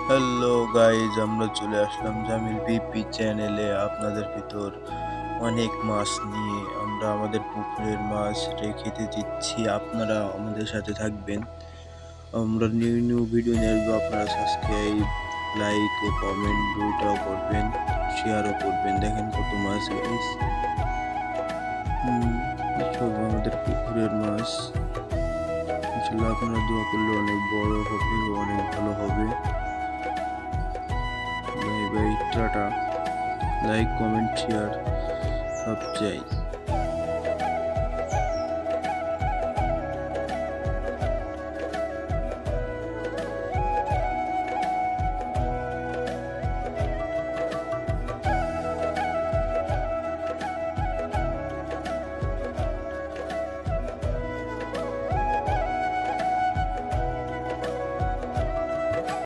Hello guys, আমরা চলে আসলাম Jamil BP চ্যানেলে। আপনাদের ভিতর অনেক মাছ নিয়ে আমরা আমাদের পুকুরের মাছ রেখে দিচ্ছি। আপনারা আমাদের সাথে থাকবেন। আমরা নিউ নিউ ভিডিও নিয়ে আসবো। আপনারা সাবস্ক্রাইব, লাইক ও কমেন্ট দুইটাও করবেন, শেয়ারও করবেন। দেখেন কত মাছ গাইজ। সব আমাদের পুকুরের মাছ। আসলে আপনারা দোয়া করলে অনেক বড় হবে, অনেক ভালো হবে। Bye bye, tata. Like, comment, share সব চাই।